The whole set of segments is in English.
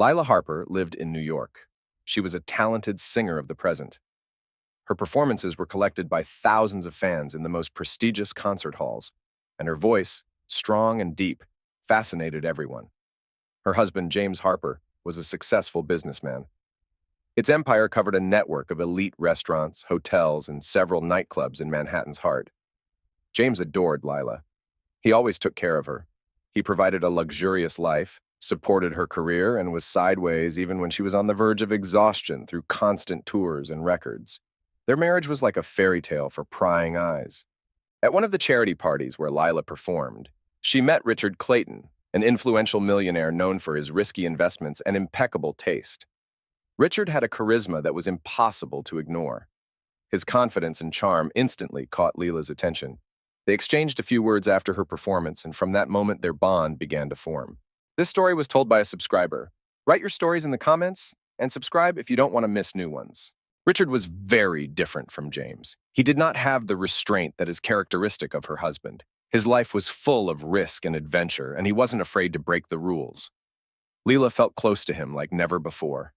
Lila Harper lived in New York. She was a talented singer of the present. Her performances were collected by thousands of fans in the most prestigious concert halls, and her voice, strong and deep, fascinated everyone. Her husband, James Harper, was a successful businessman. Its empire covered a network of elite restaurants, hotels, and several nightclubs in Manhattan's heart. James adored Lila. He always took care of her. He provided a luxurious life, supported her career, and was sideways even when she was on the verge of exhaustion through constant tours and records. Their marriage was like a fairy tale for prying eyes. At one of the charity parties where Lila performed, she met Richard Clayton, an influential millionaire known for his risky investments and impeccable taste. Richard had a charisma that was impossible to ignore. His confidence and charm instantly caught Leela's attention. They exchanged a few words after her performance, and from that moment their bond began to form. This story was told by a subscriber. Write your stories in the comments and subscribe if you don't want to miss new ones. Richard was very different from James. He did not have the restraint that is characteristic of her husband. His life was full of risk and adventure, and he wasn't afraid to break the rules. Leela felt close to him like never before.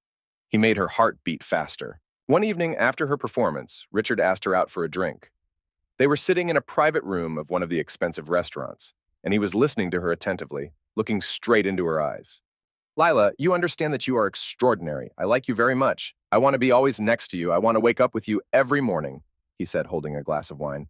He made her heart beat faster. One evening after her performance, Richard asked her out for a drink. They were sitting in a private room of one of the expensive restaurants, and he was listening to her attentively, looking straight into her eyes. Lila, you understand that you are extraordinary. I like you very much. I want to be always next to you. I want to wake up with you every morning, he said, holding a glass of wine.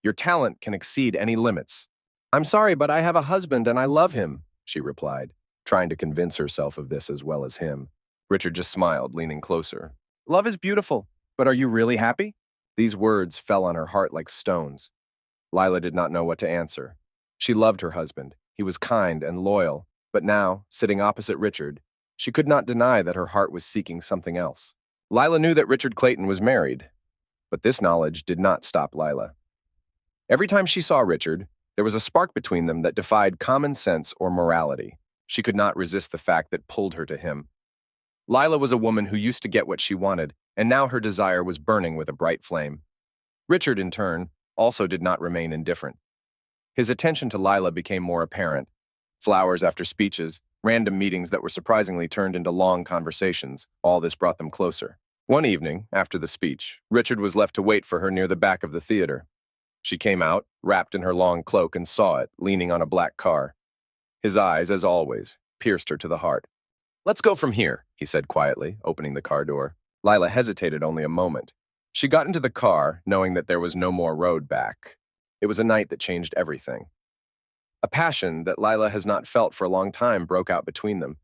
Your talent can exceed any limits. I'm sorry, but I have a husband and I love him, she replied, trying to convince herself of this as well as him. Richard just smiled, leaning closer. Love is beautiful, but are you really happy? These words fell on her heart like stones. Lila did not know what to answer. She loved her husband. He was kind and loyal, but now, sitting opposite Richard, she could not deny that her heart was seeking something else. Lila knew that Richard Clayton was married, but this knowledge did not stop Lila. Every time she saw Richard, there was a spark between them that defied common sense or morality. She could not resist the fact that pulled her to him. Lila was a woman who used to get what she wanted, and now her desire was burning with a bright flame. Richard, in turn, also did not remain indifferent. His attention to Lila became more apparent. Flowers after speeches, random meetings that were surprisingly turned into long conversations, all this brought them closer. One evening, after the speech, Richard was left to wait for her near the back of the theater. She came out, wrapped in her long cloak, and saw it, leaning on a black car. His eyes, as always, pierced her to the heart. Let's go from here, he said quietly, opening the car door. Lila hesitated only a moment. She got into the car, knowing that there was no more road back. It was a night that changed everything. A passion that Lila has not felt for a long time broke out between them.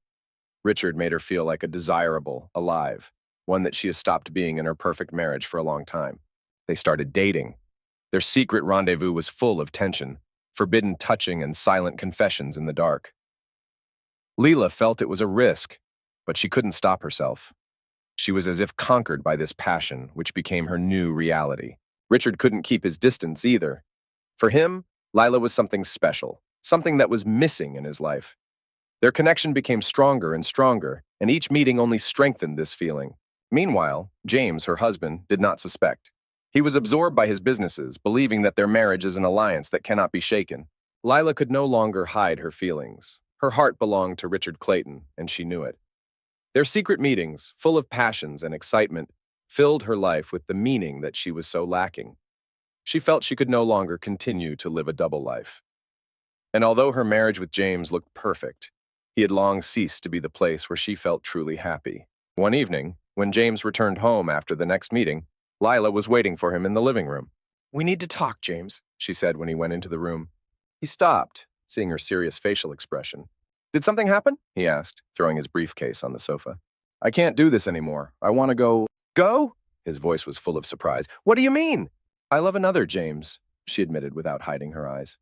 Richard made her feel like a desirable, alive, one that she has stopped being in her perfect marriage for a long time. They started dating. Their secret rendezvous was full of tension, forbidden touching and silent confessions in the dark. Leela felt it was a risk, but she couldn't stop herself. She was as if conquered by this passion, which became her new reality. Richard couldn't keep his distance either. For him, Lila was something special, something that was missing in his life. Their connection became stronger and stronger, and each meeting only strengthened this feeling. Meanwhile, James, her husband, did not suspect. He was absorbed by his businesses, believing that their marriage is an alliance that cannot be shaken. Lila could no longer hide her feelings. Her heart belonged to Richard Clayton, and she knew it. Their secret meetings, full of passions and excitement, filled her life with the meaning that she was so lacking. She felt she could no longer continue to live a double life. And although her marriage with James looked perfect, he had long ceased to be the place where she felt truly happy. One evening, when James returned home after the next meeting, Lila was waiting for him in the living room. "We need to talk, James," she said when he went into the room. He stopped, seeing her serious facial expression. "Did something happen?" he asked, throwing his briefcase on the sofa. "I can't do this anymore. I want to go." "Go?" His voice was full of surprise. "What do you mean?" "I love another, James," she admitted without hiding her eyes.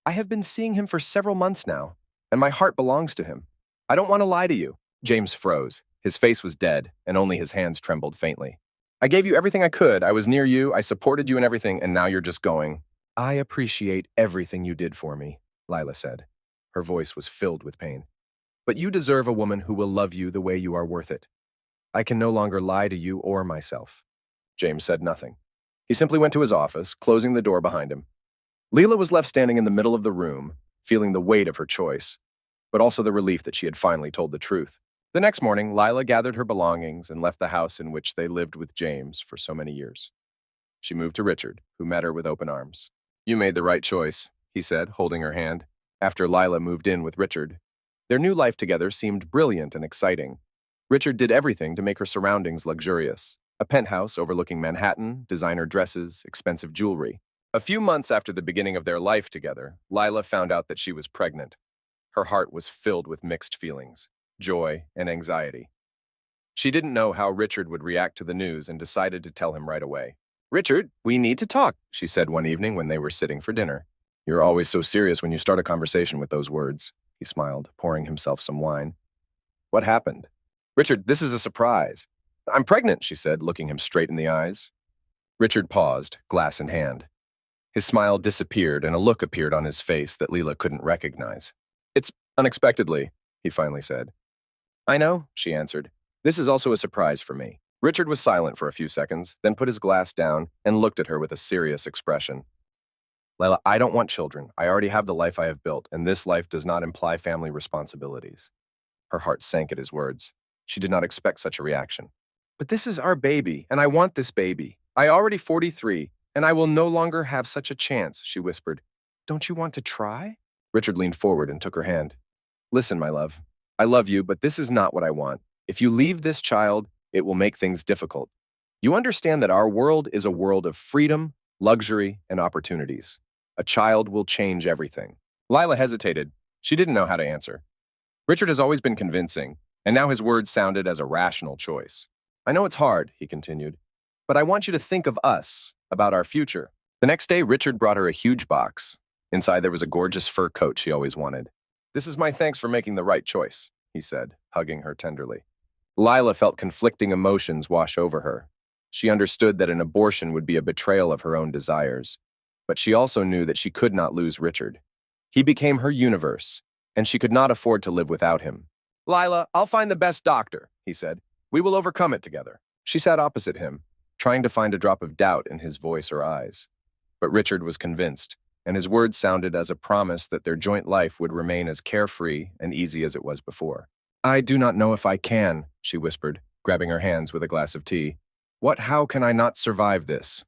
"I have been seeing him for several months now, and my heart belongs to him. I don't want to lie to you." James froze. His face was dead, and only his hands trembled faintly. "I gave you everything I could. I was near you. I supported you in everything, and now you're just going." "I appreciate everything you did for me," Lila said. Her voice was filled with pain. "But you deserve a woman who will love you the way you are worth it. I can no longer lie to you or myself." James said nothing. He simply went to his office, closing the door behind him. Leela was left standing in the middle of the room, feeling the weight of her choice, but also the relief that she had finally told the truth. The next morning, Lila gathered her belongings and left the house in which they lived with James for so many years. She moved to Richard, who met her with open arms. You made the right choice, he said, holding her hand. After Lila moved in with Richard, their new life together seemed brilliant and exciting. Richard did everything to make her surroundings luxurious. A penthouse overlooking Manhattan, designer dresses, expensive jewelry. A few months after the beginning of their life together, Lila found out that she was pregnant. Her heart was filled with mixed feelings, joy and anxiety. She didn't know how Richard would react to the news and decided to tell him right away. Richard, we need to talk, she said one evening when they were sitting for dinner. You're always so serious when you start a conversation with those words, he smiled, pouring himself some wine. What happened? Richard, this is a surprise. I'm pregnant, she said, looking him straight in the eyes. Richard paused, glass in hand. His smile disappeared and a look appeared on his face that Leela couldn't recognize. It's unexpectedly, he finally said. I know, she answered. This is also a surprise for me. Richard was silent for a few seconds, then put his glass down and looked at her with a serious expression. Leila, I don't want children. I already have the life I have built, and this life does not imply family responsibilities. Her heart sank at his words. She did not expect such a reaction. But this is our baby, and I want this baby. I already 43, and I will no longer have such a chance, she whispered. Don't you want to try? Richard leaned forward and took her hand. Listen, my love. I love you, but this is not what I want. If you leave this child, it will make things difficult. You understand that our world is a world of freedom, luxury, and opportunities. A child will change everything. Lila hesitated. She didn't know how to answer. Richard has always been convincing, and now his words sounded as a rational choice. I know it's hard, he continued, but I want you to think of us, about our future. The next day, Richard brought her a huge box. Inside, there was a gorgeous fur coat she always wanted. This is my thanks for making the right choice, he said, hugging her tenderly. Lila felt conflicting emotions wash over her. She understood that an abortion would be a betrayal of her own desires, but she also knew that she could not lose Richard. He became her universe, and she could not afford to live without him. Lila, I'll find the best doctor, he said. We will overcome it together. She sat opposite him, trying to find a drop of doubt in his voice or eyes. But Richard was convinced, and his words sounded as a promise that their joint life would remain as carefree and easy as it was before. I do not know if I can, she whispered, grabbing her hands with a glass of tea. How can I not survive this?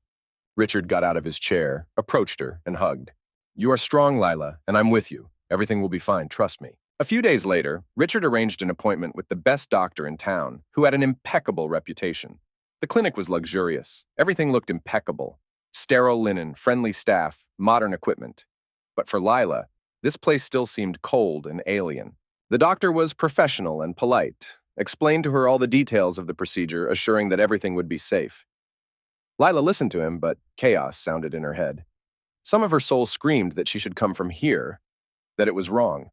Richard got out of his chair, approached her, and hugged. You are strong, Lila, and I'm with you. Everything will be fine, trust me. A few days later, Richard arranged an appointment with the best doctor in town, who had an impeccable reputation. The clinic was luxurious. Everything looked impeccable. Sterile linen, friendly staff, modern equipment. But for Lila, this place still seemed cold and alien. The doctor was professional and polite, explained to her all the details of the procedure, assuring that everything would be safe. Lila listened to him, but chaos sounded in her head. Some of her soul screamed that she should come from here, that it was wrong.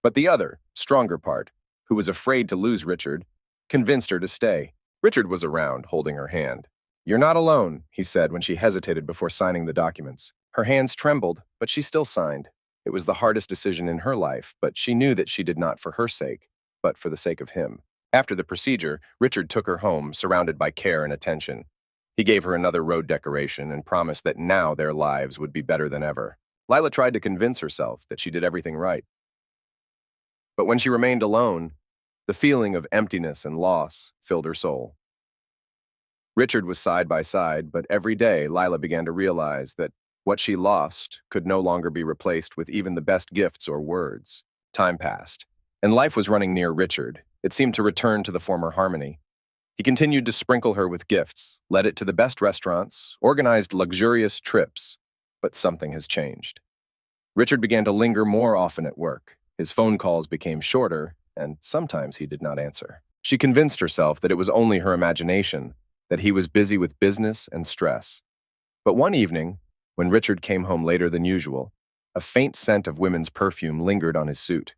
But the other, stronger part, who was afraid to lose Richard, convinced her to stay. Richard was around, holding her hand. You're not alone, he said when she hesitated before signing the documents. Her hands trembled, but she still signed. It was the hardest decision in her life, but she knew that she did not for her sake, but for the sake of him. After the procedure, Richard took her home, surrounded by care and attention. He gave her another road decoration and promised that now their lives would be better than ever. Lila tried to convince herself that she did everything right. But when she remained alone, the feeling of emptiness and loss filled her soul. Richard was side by side, but every day Lila began to realize that what she lost could no longer be replaced with even the best gifts or words. Time passed, and life was running near Richard. It seemed to return to the former harmony. He continued to sprinkle her with gifts, led it to the best restaurants, organized luxurious trips, but something has changed. Richard began to linger more often at work. His phone calls became shorter, and sometimes he did not answer. She convinced herself that it was only her imagination, that he was busy with business and stress. But one evening, when Richard came home later than usual, a faint scent of women's perfume lingered on his suit.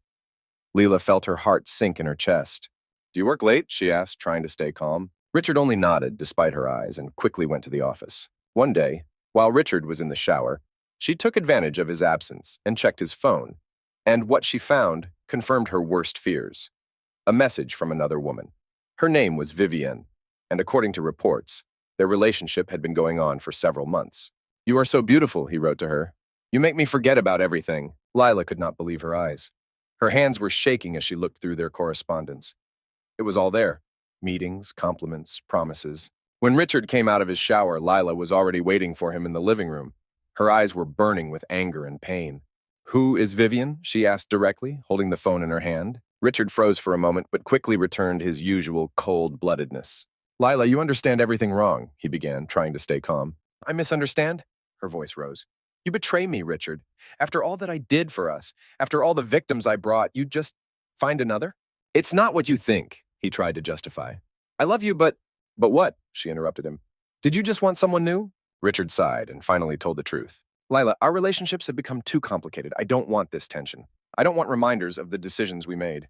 Leela felt her heart sink in her chest. Do you work late? She asked, trying to stay calm. Richard only nodded, despite her eyes, and quickly went to the office. One day, while Richard was in the shower, she took advantage of his absence and checked his phone, and what she found confirmed her worst fears. A message from another woman. Her name was Vivienne, and according to reports, their relationship had been going on for several months. You are so beautiful, he wrote to her. You make me forget about everything. Lila could not believe her eyes. Her hands were shaking as she looked through their correspondence. It was all there. Meetings, compliments, promises. When Richard came out of his shower, Leela was already waiting for him in the living room. Her eyes were burning with anger and pain. "Who is Vivian?" she asked directly, holding the phone in her hand. Richard froze for a moment, but quickly returned his usual cold-bloodedness. "Leela, you understand everything wrong," he began, trying to stay calm. "I misunderstand?" Her voice rose. "You betray me, Richard. After all that I did for us, after all the victims I brought, you just find another?" "It's not what you think," he tried to justify. "I love you, but—" "But what?" she interrupted him. "Did you just want someone new?" Richard sighed and finally told the truth. "Leela, our relationships have become too complicated. I don't want this tension. I don't want reminders of the decisions we made.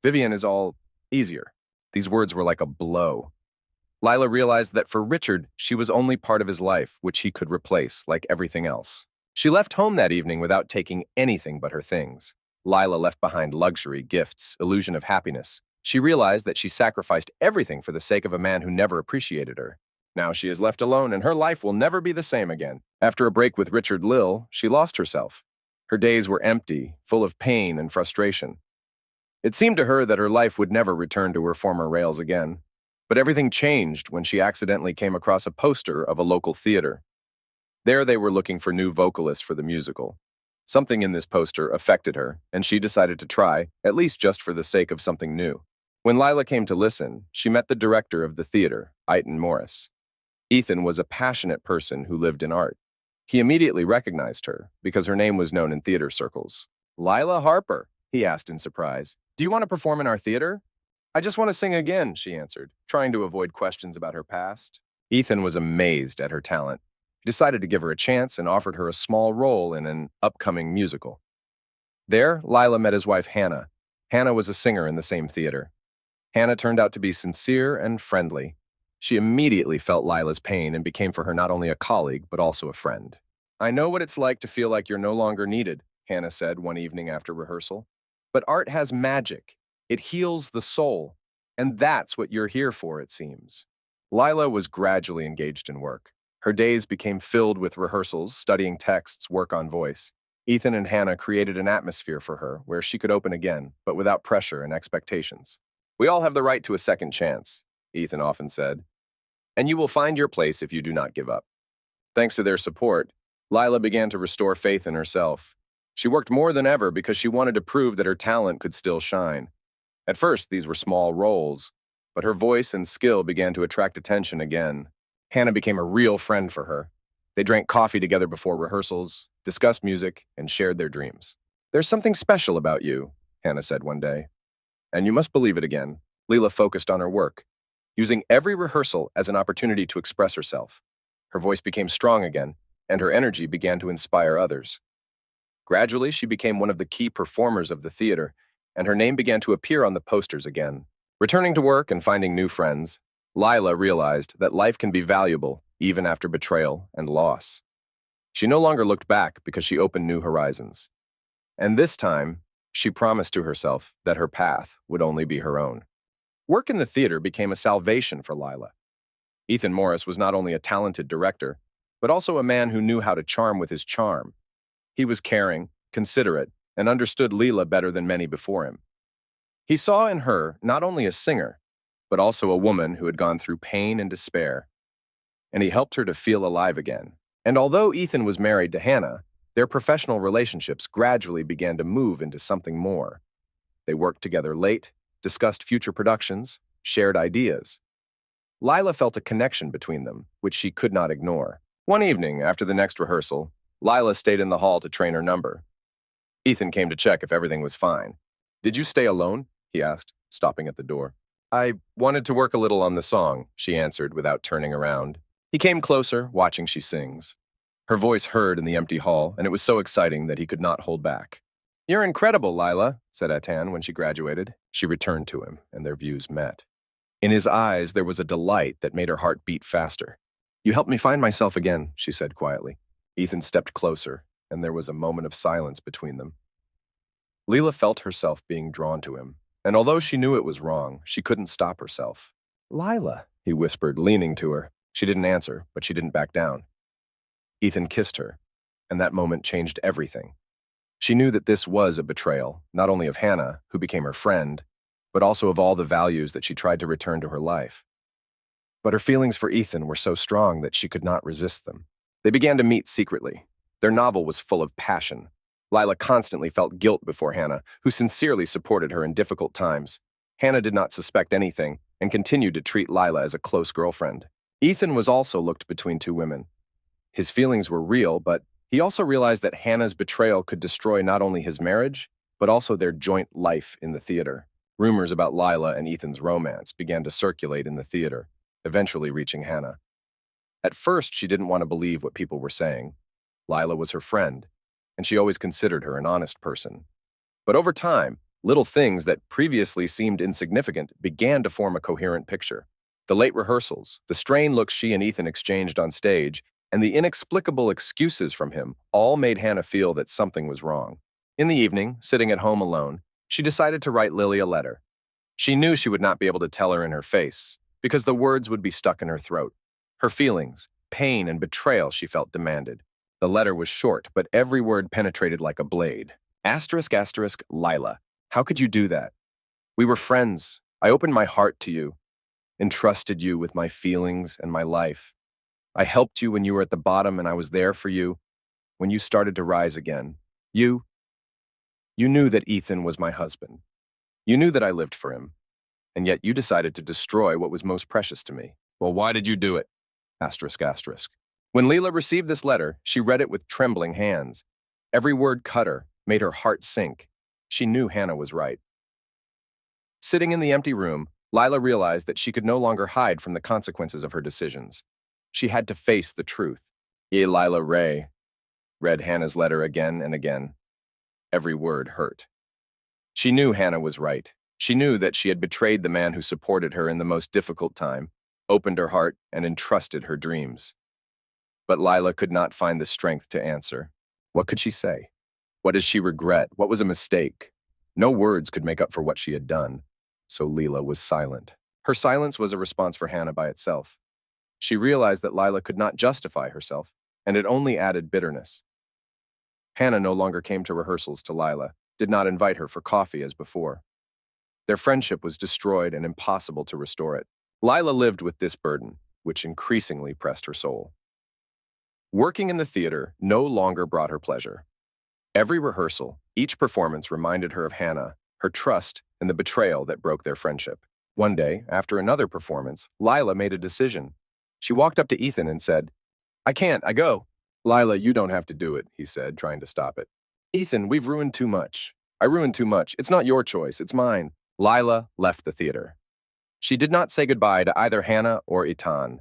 Vivian is all easier." These words were like a blow. Leela realized that for Richard, she was only part of his life, which he could replace, like everything else. She left home that evening without taking anything but her things. Leela left behind luxury, gifts, illusion of happiness. She realized that she sacrificed everything for the sake of a man who never appreciated her. Now she is left alone, and her life will never be the same again. After a break with Richard Lill, she lost herself. Her days were empty, full of pain and frustration. It seemed to her that her life would never return to her former rails again. But everything changed when she accidentally came across a poster of a local theater. There they were looking for new vocalists for the musical. Something in this poster affected her, and she decided to try, at least just for the sake of something new. When Leela came to listen, she met the director of the theater, Ethan Morris. Ethan was a passionate person who lived in art. He immediately recognized her because her name was known in theater circles. "Leela Harper," he asked in surprise. "Do you want to perform in our theater?" "I just want to sing again," she answered, trying to avoid questions about her past. Ethan was amazed at her talent. He decided to give her a chance and offered her a small role in an upcoming musical. There, Leela met his wife, Hannah. Hannah was a singer in the same theater. Hannah turned out to be sincere and friendly. She immediately felt Lila's pain and became for her not only a colleague, but also a friend. "I know what it's like to feel like you're no longer needed," Hannah said one evening after rehearsal. "But art has magic. It heals the soul. And that's what you're here for, it seems." Leela was gradually engaged in work. Her days became filled with rehearsals, studying texts, work on voice. Ethan and Hannah created an atmosphere for her where she could open again, but without pressure and expectations. "We all have the right to a second chance," Ethan often said. "And you will find your place if you do not give up." Thanks to their support, Leela began to restore faith in herself. She worked more than ever because she wanted to prove that her talent could still shine. At first, these were small roles, but her voice and skill began to attract attention again. Hannah became a real friend for her. They drank coffee together before rehearsals, discussed music, and shared their dreams. "There's something special about you," Hannah said one day. And you must believe it again. Leela focused on her work, using every rehearsal as an opportunity to express herself. Her voice became strong again, and her energy began to inspire others. Gradually, she became one of the key performers of the theater, and her name began to appear on the posters again. Returning to work and finding new friends, Leela realized that life can be valuable even after betrayal and loss. She no longer looked back because she opened new horizons. And this time, she promised to herself that her path would only be her own. Work in the theater became a salvation for Leela. Ethan Morris was not only a talented director, but also a man who knew how to charm with his charm. He was caring, considerate, and understood Leela better than many before him. He saw in her not only a singer, but also a woman who had gone through pain and despair, and he helped her to feel alive again. And although Ethan was married to Hannah, their professional relationships gradually began to move into something more. They worked together late, discussed future productions, shared ideas. Leela felt a connection between them, which she could not ignore. One evening, after the next rehearsal, Leela stayed in the hall to train her number. Ethan came to check if everything was fine. "Did you stay alone?" he asked, stopping at the door. "I wanted to work a little on the song," she answered without turning around. He came closer, watching she sings. Her voice heard in the empty hall, and it was so exciting that he could not hold back. "You're incredible, Leela," said Atan when she graduated. She returned to him, and their views met. In his eyes, there was a delight that made her heart beat faster. "You helped me find myself again," she said quietly. Ethan stepped closer, and there was a moment of silence between them. Leela felt herself being drawn to him, and although she knew it was wrong, she couldn't stop herself. "Leela," he whispered, leaning to her. She didn't answer, but she didn't back down. Ethan kissed her, and that moment changed everything. She knew that this was a betrayal, not only of Hannah, who became her friend, but also of all the values that she tried to return to her life. But her feelings for Ethan were so strong that she could not resist them. They began to meet secretly. Their novel was full of passion. Leela constantly felt guilt before Hannah, who sincerely supported her in difficult times. Hannah did not suspect anything and continued to treat Leela as a close girlfriend. Ethan was also looked between two women. His feelings were real, but he also realized that Hannah's betrayal could destroy not only his marriage, but also their joint life in the theater. Rumors about Leela and Ethan's romance began to circulate in the theater, eventually reaching Hannah. At first, she didn't want to believe what people were saying. Leela was her friend, and she always considered her an honest person. But over time, little things that previously seemed insignificant began to form a coherent picture. The late rehearsals, the strained looks she and Ethan exchanged on stage, and the inexplicable excuses from him all made Hannah feel that something was wrong. In the evening, sitting at home alone, she decided to write Lily a letter. She knew she would not be able to tell her in her face, because the words would be stuck in her throat. Her feelings, pain, and betrayal she felt demanded. The letter was short, but every word penetrated like a blade. Asterisk, asterisk, Leela. How could you do that? We were friends. I opened my heart to you, entrusted you with my feelings and my life. I helped you when you were at the bottom, and I was there for you when you started to rise again. You knew that Ethan was my husband. You knew that I lived for him, and yet you decided to destroy what was most precious to me. Well, why did you do it? Asterisk, asterisk. When Leela received this letter, she read it with trembling hands. Every word cut her, made her heart sink. She knew Hannah was right. Sitting in the empty room, Leela realized that she could no longer hide from the consequences of her decisions. She had to face the truth. Ye Leela Ray read Hannah's letter again and again. Every word hurt. She knew Hannah was right. She knew that she had betrayed the man who supported her in the most difficult time, opened her heart, and entrusted her dreams. But Leela could not find the strength to answer. What could she say? What did she regret? What was a mistake? No words could make up for what she had done, so Leela was silent. Her silence was a response for Hannah by itself. She realized that Leela could not justify herself, and it only added bitterness. Hannah no longer came to rehearsals to Leela, did not invite her for coffee as before. Their friendship was destroyed and impossible to restore it. Leela lived with this burden, which increasingly pressed her soul. Working in the theater no longer brought her pleasure. Every rehearsal, each performance reminded her of Hannah, her trust, and the betrayal that broke their friendship. One day, after another performance, Leela made a decision. She walked up to Ethan and said, I can't, I go. Leela, you don't have to do it, he said, trying to stop it. Ethan, we've ruined too much. I ruined too much. It's not your choice, it's mine. Leela left the theater. She did not say goodbye to either Hannah or Ethan.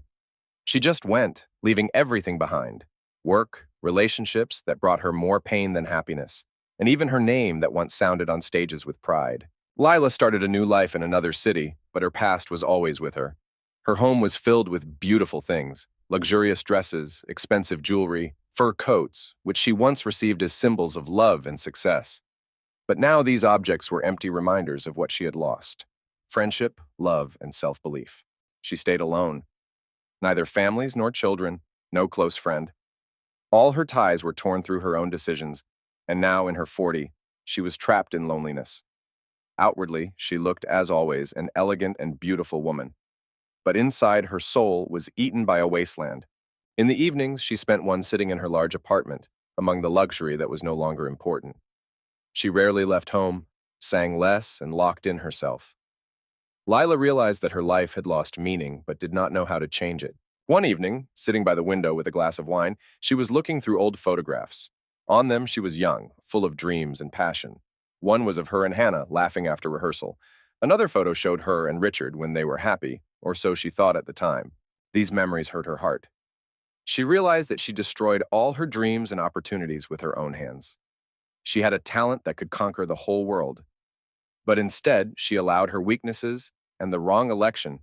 She just went, leaving everything behind. Work, relationships that brought her more pain than happiness, and even her name that once sounded on stages with pride. Leela started a new life in another city, but her past was always with her. Her home was filled with beautiful things, luxurious dresses, expensive jewelry, fur coats, which she once received as symbols of love and success. But now these objects were empty reminders of what she had lost. Friendship, love, and self-belief. She stayed alone. Neither families nor children, no close friend. All her ties were torn through her own decisions, and now in her 40s, she was trapped in loneliness. Outwardly, she looked, as always, an elegant and beautiful woman. But inside, her soul was eaten by a wasteland. In the evenings, she spent one sitting in her large apartment, among the luxury that was no longer important. She rarely left home, sang less, and locked in herself. Leela realized that her life had lost meaning, but did not know how to change it. One evening, sitting by the window with a glass of wine, she was looking through old photographs. On them, she was young, full of dreams and passion. One was of her and Hannah laughing after rehearsal. Another photo showed her and Richard when they were happy, or so she thought at the time. These memories hurt her heart. She realized that she destroyed all her dreams and opportunities with her own hands. She had a talent that could conquer the whole world. But instead, she allowed her weaknesses and the wrong election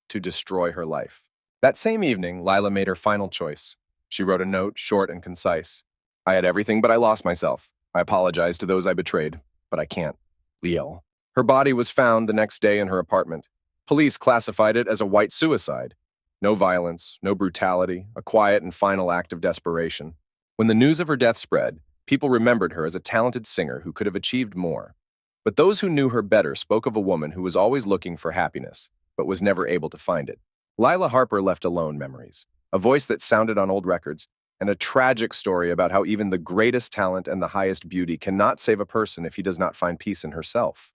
to destroy her life. That same evening, Leela made her final choice. She wrote a note, short and concise. I had everything, but I lost myself. I apologize to those I betrayed, but I can't. Leo. Her body was found the next day in her apartment. Police classified it as a white suicide. No violence, no brutality, a quiet and final act of desperation. When the news of her death spread, people remembered her as a talented singer who could have achieved more. But those who knew her better spoke of a woman who was always looking for happiness, but was never able to find it. Lila Harper left alone memories, a voice that sounded on old records, and a tragic story about how even the greatest talent and the highest beauty cannot save a person if he does not find peace in herself.